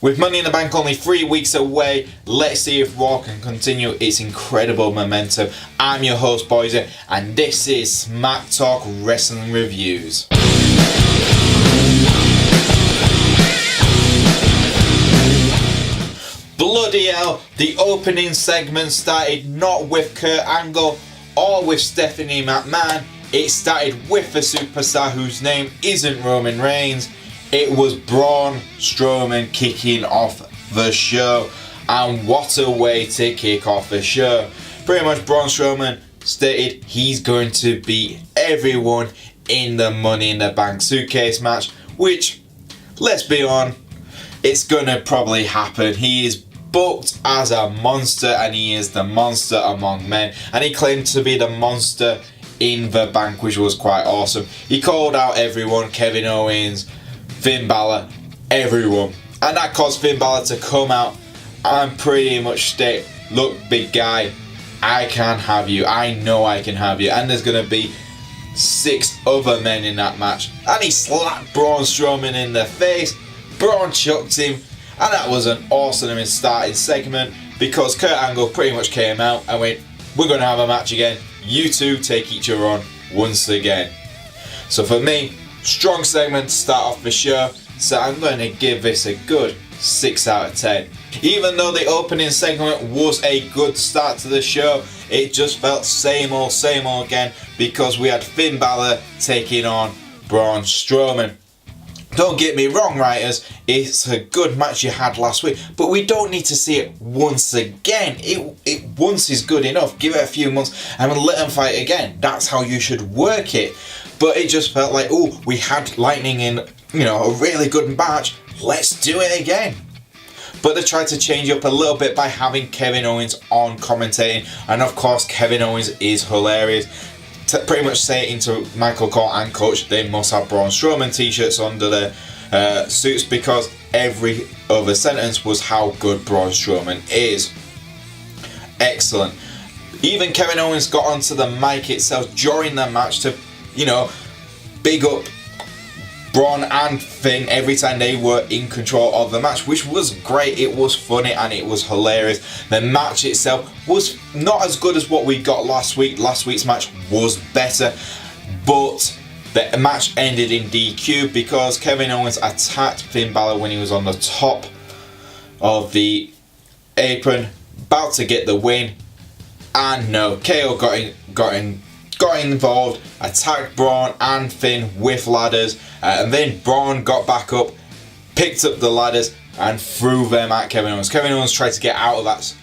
With Money in the Bank only 3 weeks away, let's see if Raw can continue its incredible momentum. I'm your host, Boise, and this is Smack Talk Wrestling Reviews. Bloody hell, the opening segment started not with Kurt Angle or with Stephanie McMahon. It started with a superstar whose name isn't Roman Reigns. It was Braun Strowman kicking off the show, and what a way to kick off the show. Pretty much Braun Strowman stated he's going to beat everyone in the Money in the Bank suitcase match, which, let's be honest, it's gonna probably happen. He is booked as a monster, and he is the monster among men, and he claimed to be the monster in the bank, which was quite awesome. He called out everyone, Kevin Owens, Finn Balor, everyone, and that caused Finn Balor to come out and pretty much state, look big guy, I can have you, I know I can have you. And there's going to be 6 other men in that match, and he slapped Braun Strowman in the face. Braun chucked him, and that was an awesome starting segment because Kurt Angle pretty much came out and went, we're going to have a match again, you two take each other on once again. So for me, strong segment to start off the show, so I'm going to give this a good 6 out of 10. Even though the opening segment was a good start to the show, it just felt same old again because we had Finn Balor taking on Braun Strowman. Don't get me wrong, writers, it's a good match you had last week, but we don't need to see it once again. It once is good enough. Give it a few months and let them fight again. That's how you should work it. But it just felt like, oh, we had Lightning in, a really good match. Let's do it again. But they tried to change up a little bit by having Kevin Owens on commentating. And of course, Kevin Owens is hilarious. To pretty much saying to Michael Cole and Coach, they must have Braun Strowman t-shirts under their suits because every other sentence was how good Braun Strowman is. Excellent. Even Kevin Owens got onto the mic itself during the match to big up Braun and Finn every time they were in control of the match, which was great. It was funny and it was hilarious. The match itself was not as good as what we got last week. Last week's match was better, but the match ended in DQ because Kevin Owens attacked Finn Balor when he was on the top of the apron, about to get the win, and no, KO got involved, attacked Braun and Finn with ladders, and then Braun got back up, picked up the ladders and threw them at Kevin Owens. Kevin Owens tried to get out of that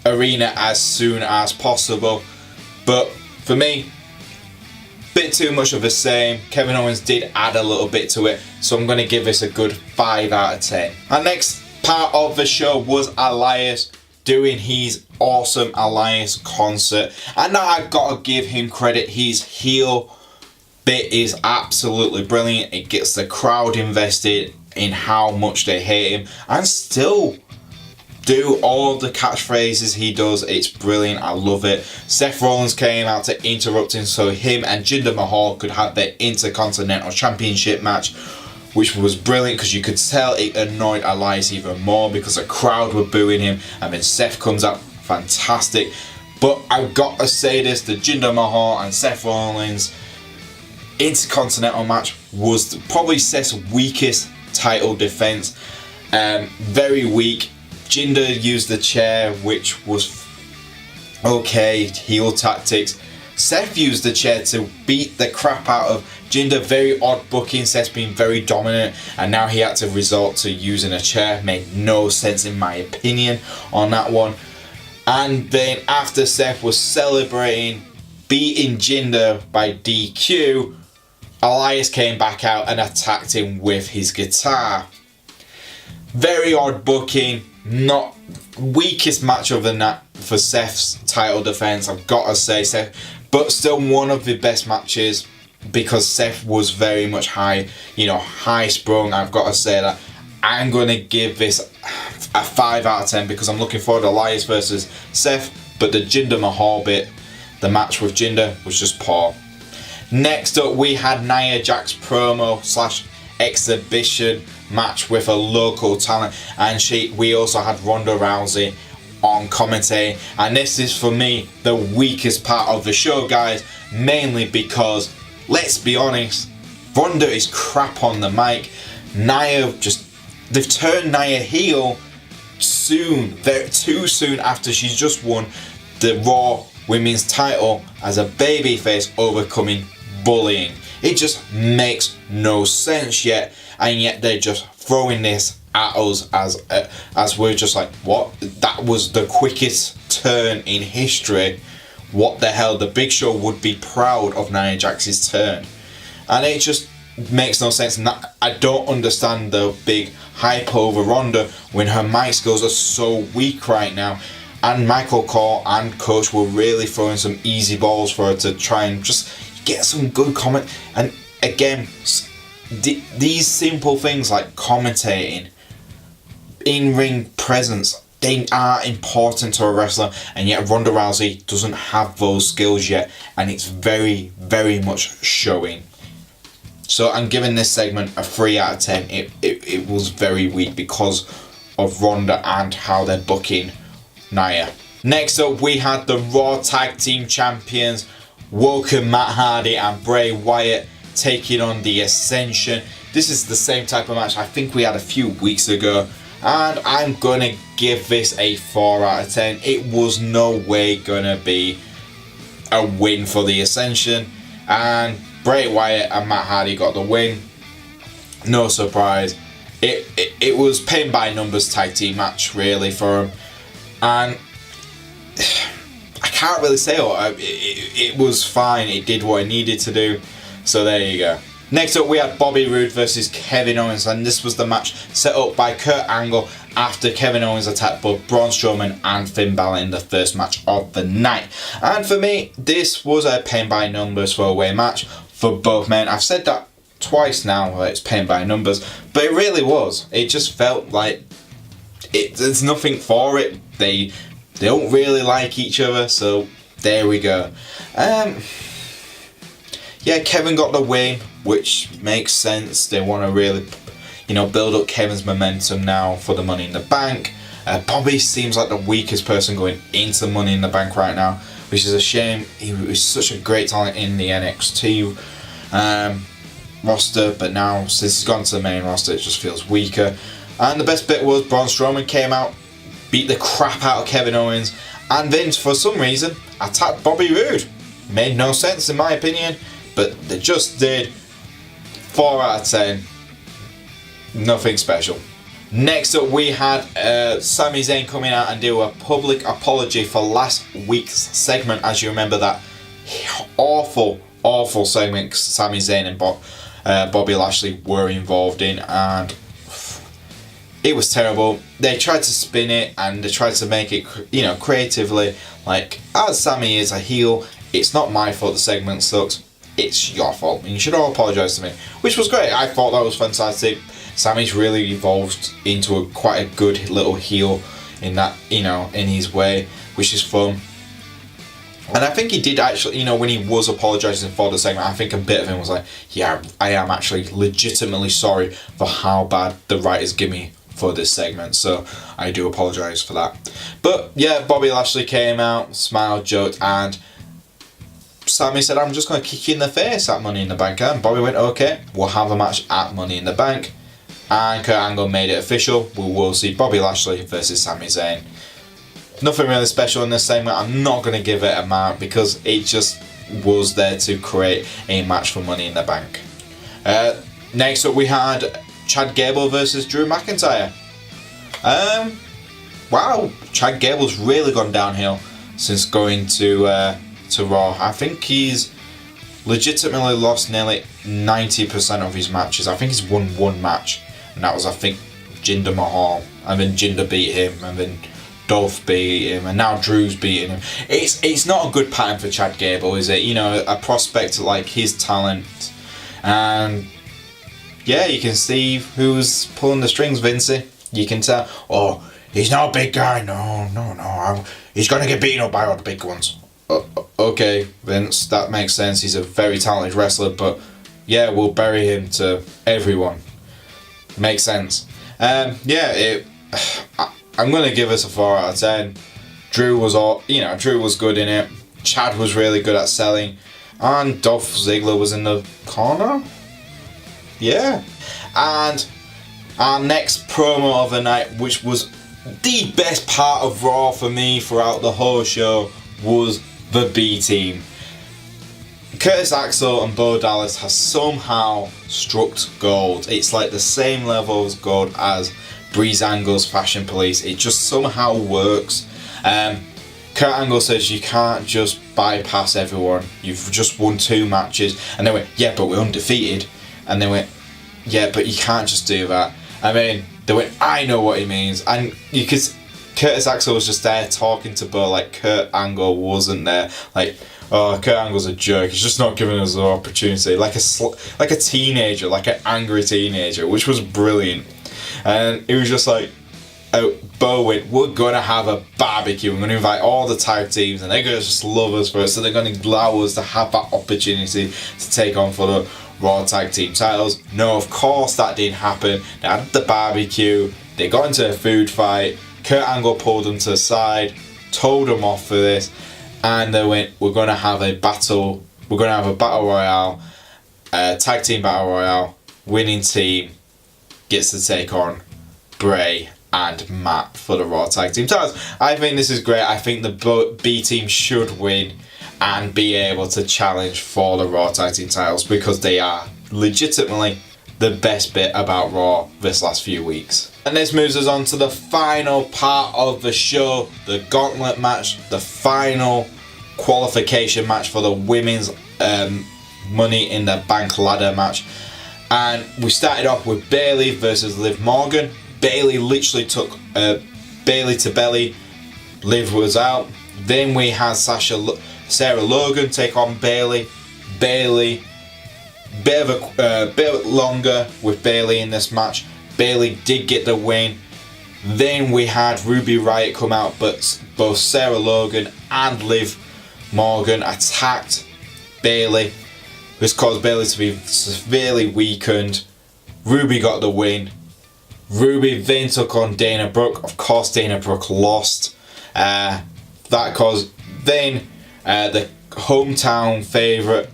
arena as soon as possible, but for me, bit too much of the same. Kevin Owens did add a little bit to it, so I'm going to give this a good 5 out of 10. Our next part of the show was Elias doing his awesome Elias Concert, and now I've got to give him credit. His heel bit is absolutely brilliant. It gets the crowd invested in how much they hate him and still do all the catchphrases he does. It's brilliant. I love it. Seth Rollins came out to interrupt him so him and Jinder Mahal could have their Intercontinental Championship match, which was brilliant because you could tell it annoyed Elias even more because the crowd were booing him, and then Seth comes out, fantastic. But I've got to say this, the Jinder Mahal and Seth Rollins Intercontinental match was probably Seth's weakest title defense. Very weak. Jinder used the chair, which was okay, heel tactics. Seth used the chair to beat the crap out of Jinder. Very odd booking. Seth's been very dominant, and now he had to resort to using a chair. Made no sense in my opinion on that one. And then after Seth was celebrating beating Jinder by DQ, Elias came back out and attacked him with his guitar. Very odd booking. Not weakest match other than that for Seth's title defense, I've got to say, Seth, but still one of the best matches because Seth was very much high sprung. I've got to say that. I'm going to give this a 5 out of 10 because I'm looking forward to Elias versus Seth, but the Jinder Mahal bit, the match with Jinder, was just poor. Next up we had Nia Jax promo / exhibition match with a local talent, and we also had Ronda Rousey on commentary, and this is for me the weakest part of the show, guys, mainly because, let's be honest, Ronda is crap on the mic. They've turned Nia heel too soon after she's just won the Raw Women's title as a babyface, overcoming bullying. It just makes no sense yet, and yet they're just throwing this at us as we're just like, what? That was the quickest turn in history. What the hell? The Big Show would be proud of Nia Jax's turn, and it just makes no sense. And I don't understand the big hype over Ronda when her mic skills are so weak right now. And Michael Cole and Coach were really throwing some easy balls for her to try and just get some good comment. And again, these simple things like commentating, in-ring presence, they are important to a wrestler, and yet Ronda Rousey doesn't have those skills yet, and it's very, very much showing. So I'm giving this segment a 3 out of 10. It was very weak because of Ronda and how they're booking Nia. Next up, we had the Raw Tag Team Champions, Woken, Matt Hardy and Bray Wyatt, taking on the Ascension. This is the same type of match I think we had a few weeks ago, and I'm gonna give this a 4 out of 10. It was no way gonna be a win for the Ascension, and Bray Wyatt and Matt Hardy got the win. No surprise. It was pain by numbers tag team match really for them, and I can't really say what. It was fine. It did what it needed to do. So there you go. Next up, we had Bobby Roode versus Kevin Owens, and this was the match set up by Kurt Angle after Kevin Owens attacked both Braun Strowman and Finn Balor in the first match of the night. And for me, this was a pain by numbers four-way match for both men. I've said that twice now, that it's pain by numbers, but it really was. It just felt like there's nothing for it. They don't really like each other, so there we go. Yeah, Kevin got the win, which makes sense. They want to really, build up Kevin's momentum now for the Money in the Bank. Bobby seems like the weakest person going into Money in the Bank right now, which is a shame. He was such a great talent in the NXT roster, but now since he's gone to the main roster, it just feels weaker. And the best bit was Braun Strowman came out, beat the crap out of Kevin Owens, and then for some reason attacked Bobby Roode. Made no sense in my opinion, but they just did. 4 out of 10. Nothing special. Next up, we had Sami Zayn coming out and do a public apology for last week's segment. As you remember, that awful segment Sami Zayn and Bobby Lashley were involved in, and it was terrible. They tried to spin it and they tried to make it, creatively, like, as Sami is a heel, it's not my fault the segment sucks. It's your fault, and you should all apologise to me, which was great. I thought that was fantastic. Sami's really evolved into quite a good little heel in that, in his way, which is fun. And I think he did actually, when he was apologising for the segment, I think a bit of him was like, yeah, I am actually legitimately sorry for how bad the writers give me for this segment, so I do apologise for that. But yeah, Bobby Lashley came out, smiled, joked, and Sami said, I'm just going to kick you in the face at Money in the Bank. And Bobby went, okay, we'll have a match at Money in the Bank. And Kurt Angle made it official. We will see Bobby Lashley versus Sami Zayn. Nothing really special in this segment. I'm not going to give it a mark because it just was there to create a match for Money in the Bank. Next up, we had Chad Gable versus Drew McIntyre. Wow, Chad Gable's really gone downhill since going to Raw. I think he's legitimately lost nearly 90% of his matches. I think he's won one match, and that was, I think, Jinder Mahal, and then Jinder beat him, and then Dolph beat him, and now Drew's beating him. It's not a good pattern for Chad Gable, is it? A prospect like his talent, and yeah, you can see who's pulling the strings, Vincey. You can tell, he's not a big guy, no, he's gonna get beaten up by all the big ones. Okay, Vince, that makes sense. He's a very talented wrestler, but yeah, we'll bury him to everyone. Makes sense. I'm gonna give us a 4 out of 10. Drew was good in it. Chad was really good at selling, and Dolph Ziggler was in the corner. Yeah, and our next promo of the night, which was the best part of Raw for me throughout the whole show, was the B Team. Curtis Axel and Bo Dallas has somehow struck gold. It's like the same level of gold as Breezangle's Fashion Police. It just somehow works. Kurt Angle says you can't just bypass everyone. You've just won 2 matches. And they went, yeah, but we're undefeated. And they went, yeah, but you can't just do that. I mean, they went, I know what he means. And you could, Curtis Axel was just there talking to Bo like Kurt Angle wasn't there. Like, oh, Kurt Angle's a jerk. He's just not giving us the opportunity. Like a teenager, like an angry teenager, which was brilliant. And it was just like, oh, Bo went, we're going to have a barbecue. We're going to invite all the tag teams and they're going to just love us for it. So they're going to allow us to have that opportunity to take on for the Raw Tag Team titles. No, of course that didn't happen. They had the barbecue. They got into a food fight. Kurt Angle pulled them to the side, told them off for this. And they went, we're going to have a battle. We're going to have a battle royale. Tag team battle royale. Winning team gets to take on Bray and Matt for the Raw Tag Team titles. I think this is great. I think the B Team should win and be able to challenge for the Raw Tag Team titles because they are legitimately the best bit about Raw this last few weeks. And this moves us on to the final part of the show, the Gauntlet Match, the final qualification match for the women's Money in the Bank ladder match. And we started off with Bayley versus Liv Morgan. Bayley literally took Bayley to belly. Liv was out. Then we had Sarah Logan take on Bayley. Bayley, bit longer with Bayley in this match. Bayley did get the win. Then we had Ruby Riott come out, but both Sarah Logan and Liv Morgan attacked Bayley. This caused Bayley to be severely weakened. Ruby got the win. Ruby then took on Dana Brooke. Of course, Dana Brooke lost. That caused then the hometown favourite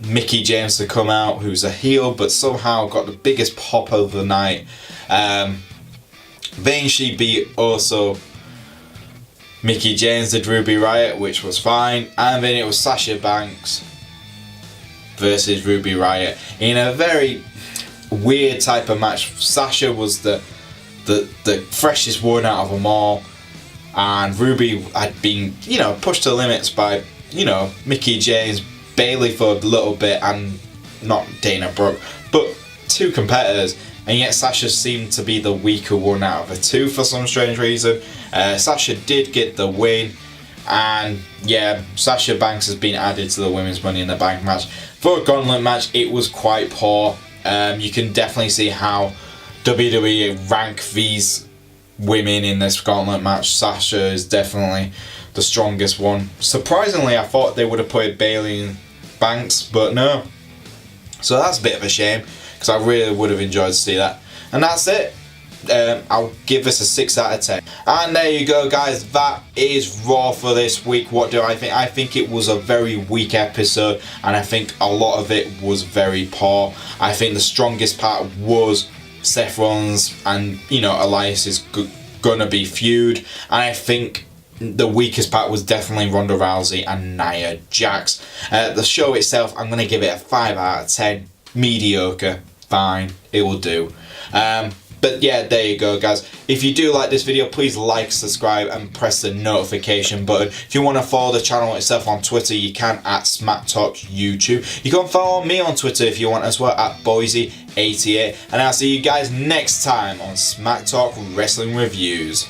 Mickie James to come out, who's a heel, but somehow got the biggest pop of the night. Then she beat also Mickie James, did Ruby Riott, which was fine. And then it was Sasha Banks versus Ruby Riott in a very weird type of match. Sasha was the freshest one out of them all, and Ruby had been, pushed to the limits by, Mickie James, Bayley for a little bit, and not Dana Brooke, but 2 competitors, and yet Sasha seemed to be the weaker one out of the 2 for some strange reason. Sasha did get the win, and yeah, Sasha Banks has been added to the Women's Money in the Bank match. For a Gauntlet match, it was quite poor. You can definitely see how WWE rank these women in this Gauntlet match. Sasha is definitely the strongest one. Surprisingly, I thought they would have put Bayley and Banks, but no. So that's a bit of a shame, because I really would have enjoyed to see that. And that's it. I'll give this a 6 out of 10. And there you go, guys. That is Raw for this week. What do I think? I think it was a very weak episode, and I think a lot of it was very poor. I think the strongest part was Seth Rollins and Elias is gonna be feud, and I think the weakest part was definitely Ronda Rousey and Nia Jax. The show itself, I'm gonna give it a 5 out of 10. Mediocre, fine, it will do. But yeah, there you go, guys. If you do like this video, please like, subscribe, and press the notification button. If you want to follow the channel itself on Twitter, you can at Smack Talk YouTube. You can follow me on Twitter if you want as well, at Boise88. And I'll see you guys next time on Smack Talk Wrestling Reviews.